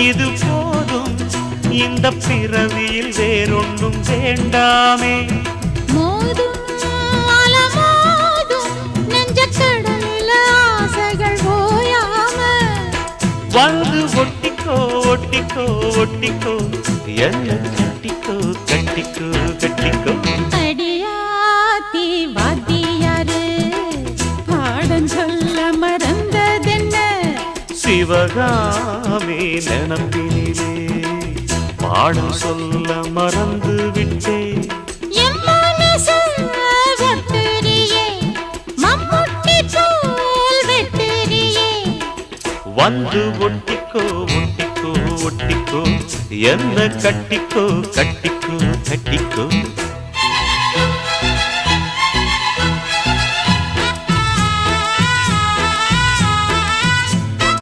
இது போதும் இந்த பிறவியில் வேறொன்றும் வேண்டாமே மோதும் அலமோதும் நெஞ்சக்கடலில் ஆசைகள் ஓயாம வந்து ஒட்டிக்கோ ஒட்டிக்கோ ஒட்டிக்கோ என்ன கட்டிக்கோ கட்டிக்கோ கட்டிக்கோ அடியாத்தி வாத்தியாரு பாடம் சொல்ல மறந்ததென்ன சிவகாமி நினப்பினிலே பாடம் சொல்ல மறந்து விட்டேன் என் மனசு ஒட்டுறியே மம்முட்டி போல் வெட்டுறியே வந்து ஒட்டிக்கோ ஒட்டிக்கோ ஒட்டிக்கோ என்ன கட்டிக்கோ கட்டிக்கோ கட்டிக்கோ